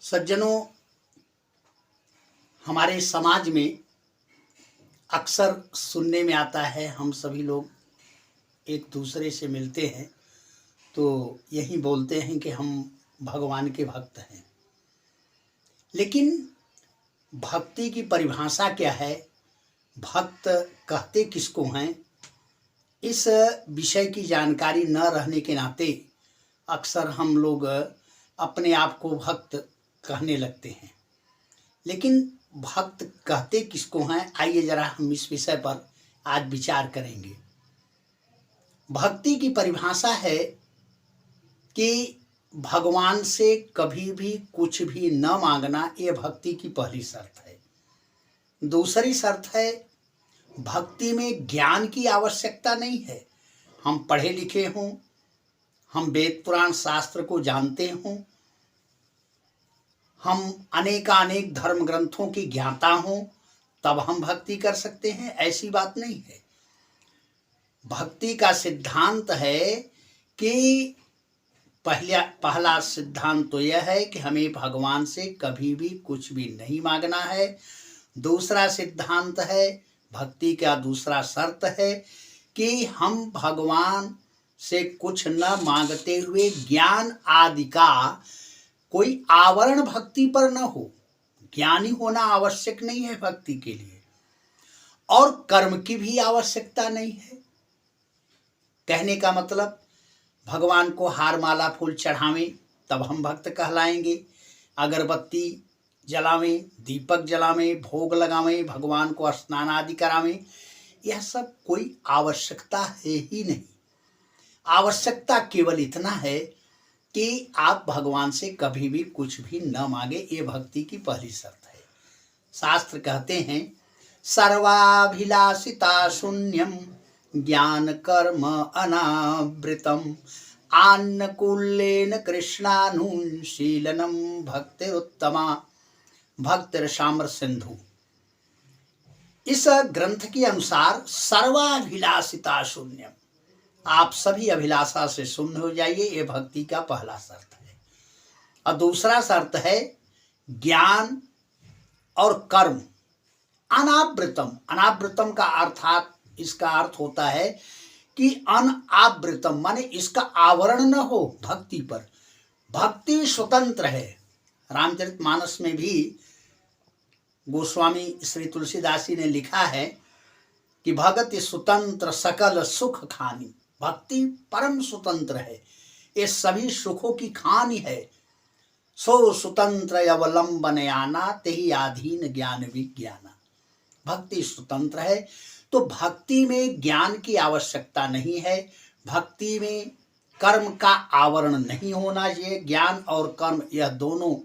सज्जनों, हमारे समाज में अक्सर सुनने में आता है, हम सभी लोग एक दूसरे से मिलते हैं तो यही बोलते हैं कि हम भगवान के भक्त हैं। लेकिन भक्ति की परिभाषा क्या है, भक्त कहते किसको हैं, इस विषय की जानकारी न रहने के नाते अक्सर हम लोग अपने आप को भक्त कहने लगते हैं। लेकिन भक्त कहते किसको हैं, आइए जरा हम इस विषय पर आज विचार करेंगे। भक्ति की परिभाषा है कि भगवान से कभी भी कुछ भी न मांगना, ये भक्ति की पहली शर्त है। दूसरी शर्त है, भक्ति में ज्ञान की आवश्यकता नहीं है। हम पढ़े लिखे हों, हम वेद पुराण शास्त्र को जानते हों, हम अनेकानेक धर्म ग्रंथों की ज्ञाता हों, तब हम भक्ति कर सकते हैं, ऐसी बात नहीं है। भक्ति का सिद्धांत है कि पहला सिद्धांत तो यह है कि हमें भगवान से कभी भी कुछ भी नहीं मांगना है। दूसरा सिद्धांत है, भक्ति का दूसरा शर्त है कि हम भगवान से कुछ न मांगते हुए ज्ञान आदि का कोई आवरण भक्ति पर न हो। ज्ञानी होना आवश्यक नहीं है भक्ति के लिए, और कर्म की भी आवश्यकता नहीं है। कहने का मतलब, भगवान को हार माला फूल चढ़ावें तब हम भक्त कहलाएंगे, अगरबत्ती जलावें, दीपक जलावें, भोग लगावें, भगवान को स्नान आदि करावें, यह सब कोई आवश्यकता है ही नहीं। आवश्यकता केवल इतना है कि आप भगवान से कभी भी कुछ भी न मांगे, ये भक्ति की पहली शर्त है। शास्त्र कहते हैं, सर्वाभिलाषिता शून्यम ज्ञान कर्म अनावृतम आन्नकूल्येन कृष्णानुशीलनम भक्तिरुत्तमा भक्तिरसाम्र सिंधु। इस ग्रंथ के अनुसार सर्वाभिलाषिता शून्यम, आप सभी अभिलाषा से शून्य हो जाइए, ये भक्ति का पहला शर्त है। और दूसरा शर्त है, ज्ञान और कर्म अनावृतम। अनावृतम का अर्थात, इसका अर्थ होता है कि अनावृतम माने इसका आवरण न हो भक्ति पर। भक्ति स्वतंत्र है। रामचरितमानस में भी गोस्वामी श्री तुलसीदास जी ने लिखा है कि भगति स्वतंत्र सकल सुख खानी। भक्ति परम स्वतंत्र है, ये सभी सुखों की खानी है। सो स्वतंत्र अवलंबन आना तेहि आधीन ज्ञान विज्ञाना। भक्ति स्वतंत्र है, तो भक्ति में ज्ञान की आवश्यकता नहीं है। भक्ति में कर्म का आवरण नहीं होना चाहिए। ज्ञान और कर्म, यह दोनों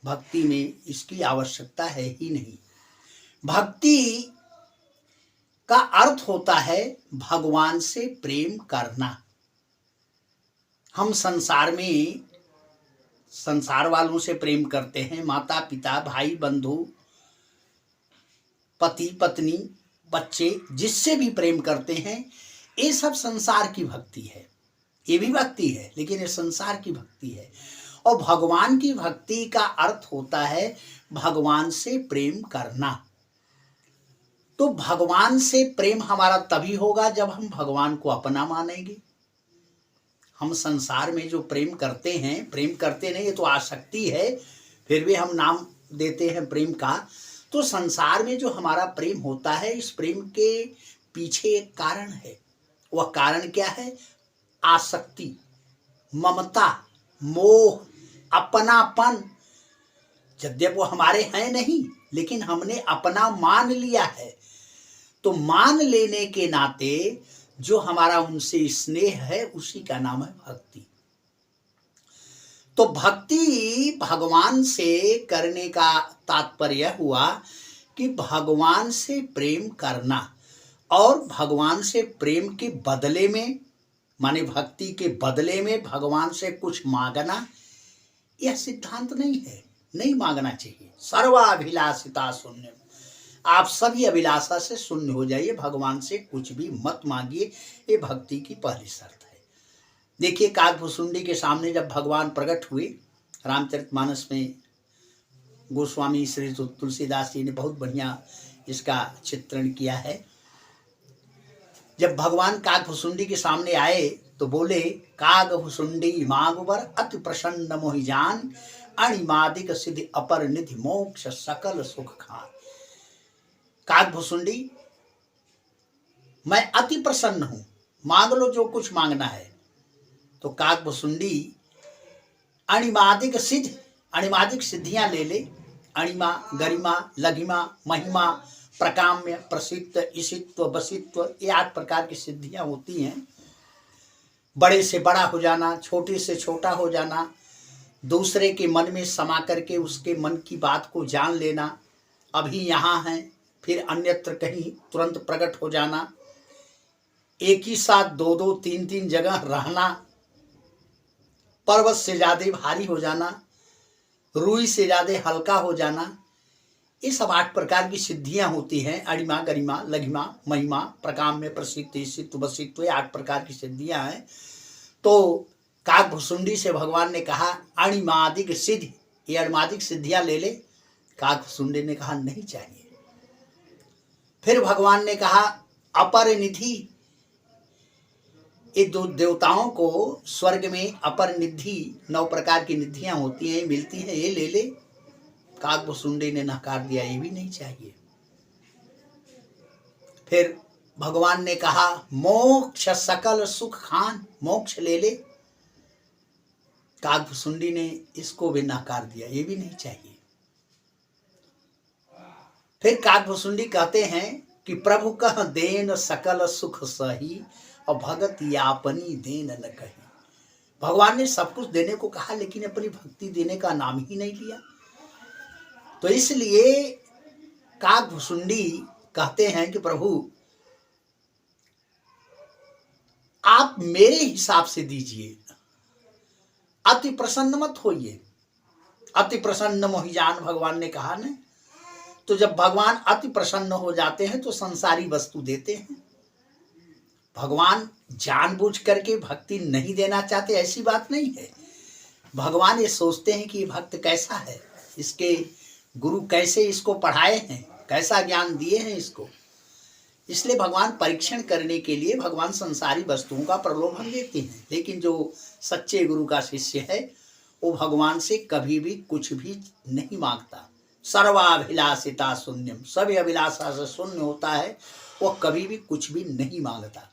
भक्ति में इसकी आवश्यकता है ही नहीं। भक्ति का अर्थ होता है भगवान से प्रेम करना। हम संसार वालों से प्रेम करते हैं, माता पिता, भाई बंधु, पति पत्नी, बच्चे, जिससे भी प्रेम करते हैं, ये सब संसार की भक्ति है। ये भी भक्ति है, लेकिन ये संसार की भक्ति है। और भगवान की भक्ति का अर्थ होता है भगवान से प्रेम करना। तो भगवान से प्रेम हमारा तभी होगा जब हम भगवान को अपना मानेंगे। हम संसार में जो प्रेम करते हैं, प्रेम करते नहीं, ये तो आसक्ति है, फिर भी हम नाम देते हैं प्रेम का। तो संसार में जो हमारा प्रेम होता है, इस प्रेम के पीछे एक कारण है। वह कारण क्या है? आसक्ति, ममता, मोह, अपनापन। यद्यपि वो हमारे हैं नहीं, लेकिन हमने अपना मान लिया है। तो मान लेने के नाते जो हमारा उनसे स्नेह है, उसी का नाम है भक्ति। तो भक्ति भगवान से करने का तात्पर्य हुआ कि भगवान से प्रेम करना, और भगवान से प्रेम के बदले में, माने भक्ति के बदले में भगवान से कुछ मांगना, यह सिद्धांत नहीं है। नहीं मांगना चाहिए। सर्वाभिलाषिता शून्य, आप सभी अभिलाषा से शून्य हो जाइए, भगवान से कुछ भी मत मांगिए। ये भक्ति की पहली शर्त है। देखिए, काकभुसुंडी के सामने जब भगवान प्रकट हुए, रामचरितमानस में गोस्वामी श्री तुलसीदास जी ने बहुत बढ़िया इसका चित्रण किया है। जब भगवान कागभुसुंडी के सामने आए तो बोले, कागभुसुंडी मागवर अति प्रसन्न मोहि जान, अणिमादिक सिद्धि अपर निधि मोक्ष सकल सुख खान। कागभुसुंडी, मैं अति प्रसन्न हूं, मांग लो जो कुछ मांगना है। तो कागभुसुंडी अणिमादिक सिद्ध, अणिमादिक सिद्धियां ले ले। अणिमा, गरिमा, लघिमा, महिमा, प्रकाम्य, प्रसिद्ध, ईशित्व, बसित्व, ये 8 प्रकार की सिद्धियां होती हैं। बड़े से बड़ा हो जाना, छोटे से छोटा हो जाना, दूसरे के मन में समा करके उसके मन की बात को जान लेना, अभी यहाँ है फिर अन्यत्र कहीं तुरंत प्रकट हो जाना, एक ही साथ 2-2, 3-3 जगह रहना, पर्वत से ज्यादा भारी हो जाना, रुई से ज्यादा हल्का हो जाना, ये सब 8 प्रकार की सिद्धियां होती हैं। अणिमा, गरिमा, लघिमा, महिमा, प्रकाम्य, प्रसिद्ध, ईशित्व, बसित्व, 8 प्रकार की सिद्धियां हैं। तो कागभुसुंडी से भगवान ने कहा, अणिमादिक सिद्धि, ये अणिमादिक सिद्धियां ले ले। कागभुसुंडी ने कहा नहीं चाहिए। फिर भगवान ने कहा, अपर निधि, ये 2 देवताओं को स्वर्ग में अपर निधि, 9 प्रकार की निधियां होती हैं, मिलती हैं, ये ले ले। कागभुसुंडी ने नकार दिया, ये भी नहीं चाहिए। फिर भगवान ने कहा, मोक्ष सकल सुख खान, मोक्ष ले ले। कागभुसुंडी ने इसको भी नकार दिया, ये भी नहीं चाहिए। फिर कागभुसुंडी कहते हैं कि प्रभु कह देन सकल सुख सही, और भगत यापनी देन न कही। भगवान ने सब कुछ देने को कहा, लेकिन अपनी भक्ति देने का नाम ही नहीं लिया। तो इसलिए कागभुसुंडी कहते हैं कि प्रभु आप मेरे हिसाब से दीजिए, अति प्रसन्न मत होइए। अति प्रसन्न मोहि जान, भगवान ने कहा ना। तो जब भगवान अति प्रसन्न हो जाते हैं तो संसारी वस्तु देते हैं। भगवान जानबूझ करके भक्ति नहीं देना चाहते, ऐसी बात नहीं है। भगवान ये सोचते हैं कि ये भक्त कैसा है, इसके गुरु कैसे इसको पढ़ाए हैं, कैसा ज्ञान दिए हैं इसको। इसलिए भगवान परीक्षण करने के लिए भगवान संसारी वस्तुओं का प्रलोभन देते हैं। लेकिन जो सच्चे गुरु का शिष्य है वो भगवान से कभी भी कुछ भी नहीं मांगता। सर्वाभिलाषिता शून्यम, सभी अभिलाषा से शून्य होता है, वो कभी भी कुछ भी नहीं मांगता।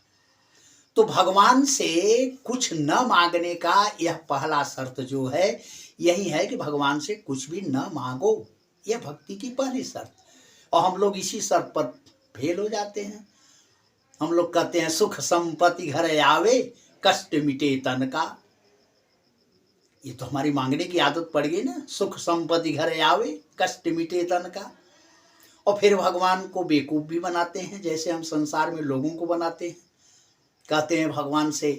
तो भगवान से कुछ न मांगने का यह पहला शर्त जो है, यही है कि भगवान से कुछ भी न मांगो। यह भक्ति की पहली शर्त। और हम लोग इसी शर्त पर फेल हो जाते हैं। हम लोग कहते हैं सुख संपत्ति घर आवे, कष्ट मिटे तन का। ये तो हमारी मांगने की आदत पड़ गई ना, सुख संपत्ति घर आवे, कष्ट मिटे तन का। और फिर भगवान को बेवकूफ भी बनाते हैं, जैसे हम संसार में लोगों को बनाते हैं। कहते हैं भगवान से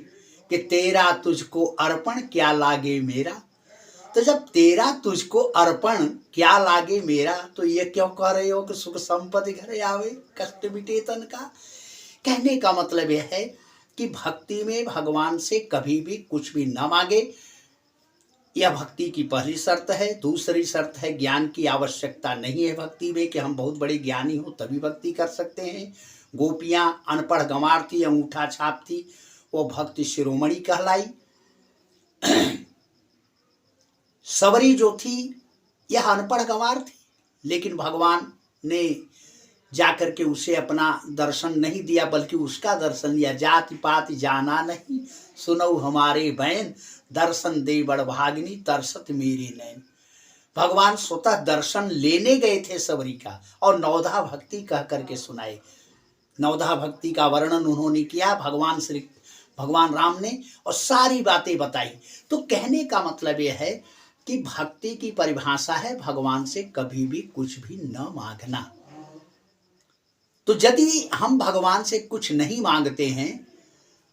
कि तेरा तुझको अर्पण क्या लागे मेरा। तो जब तेरा तुझको अर्पण क्या लागे मेरा, तो ये क्यों कह रहे हो कि सुख संपत्ति घर आवे, कष्ट मिटे तन का। कहने का मतलब यह है कि भक्ति में भगवान से कभी भी कुछ भी न मांगे। यह भक्ति की पहली शर्त है। दूसरी शर्त है, ज्ञान की आवश्यकता नहीं है भक्ति में, कि हम बहुत बड़े ज्ञानी हो तभी भक्ति कर सकते हैं। गोपियां अनपढ़ गंवार थी, अंगूठा छाप थी, वो भक्ति शिरोमणि कहलाई। सबरी जो थी यह अनपढ़ गंवार थी, लेकिन भगवान ने जाकर के उसे अपना दर्शन नहीं दिया, बल्कि उसका दर्शन लिया। जाति पाति जाना नहीं, सुनऊ हमारे बैन, दर्शन दे बड़ भागिनी, तरसत मेरे नैन। भगवान स्वतः दर्शन लेने गए थे सबरी का, और नवधा भक्ति कह करके सुनाए। नवधा भक्ति का वर्णन उन्होंने किया भगवान राम ने, और सारी बातें बताई। तो कहने का मतलब यह है कि भक्ति की परिभाषा है भगवान से कभी भी कुछ भी न मांगना। तो यदि हम भगवान से कुछ नहीं मांगते हैं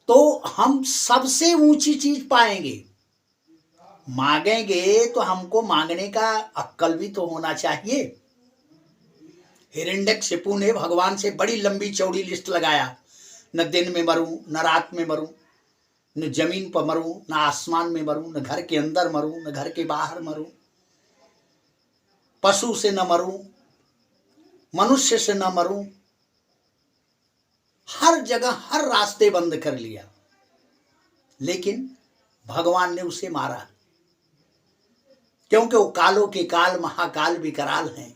तो हम सबसे ऊंची चीज पाएंगे। मांगेंगे तो हमको मांगने का अक्ल भी तो होना चाहिए। हिरण्यकशिपु ने भगवान से बड़ी लंबी चौड़ी लिस्ट लगाया, न दिन में मरूं, न रात में मरूं, न जमीन पर मरूं, न आसमान में मरूं, न घर के अंदर मरूं, न घर के बाहर मरूं। पशु से न मरूं, मनुष्य से न मरूं, हर जगह हर रास्ते बंद कर लिया, लेकिन भगवान ने उसे मारा, क्योंकि वो कालों के काल महाकाल विकराल हैं।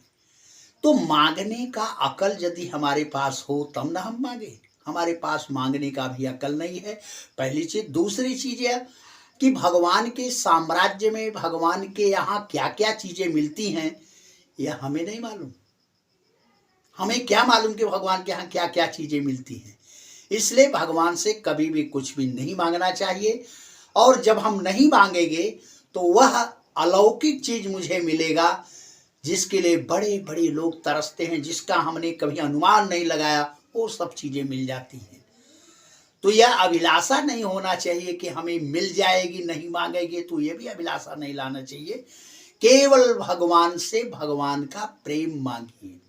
तो मांगने का अकल यदि हमारे पास हो तब ना हम मांगे। हमारे पास मांगने का भी अकल नहीं है, पहली चीज। दूसरी चीज है कि भगवान के साम्राज्य में, भगवान के यहाँ क्या क्या चीजें मिलती हैं यह हमें नहीं मालूम। हमें क्या मालूम कि भगवान के यहाँ क्या क्या चीजें मिलती हैं। इसलिए भगवान से कभी भी कुछ भी नहीं मांगना चाहिए। और जब हम नहीं मांगेंगे तो वह अलौकिक चीज मुझे मिलेगा जिसके लिए बड़े बड़े लोग तरसते हैं, जिसका हमने कभी अनुमान नहीं लगाया, वो सब चीजें मिल जाती हैं। तो यह अभिलाषा नहीं होना चाहिए कि हमें मिल जाएगी, नहीं मांगेंगे तो यह भी अभिलाषा नहीं लाना चाहिए। केवल भगवान से भगवान का प्रेम मांगिए।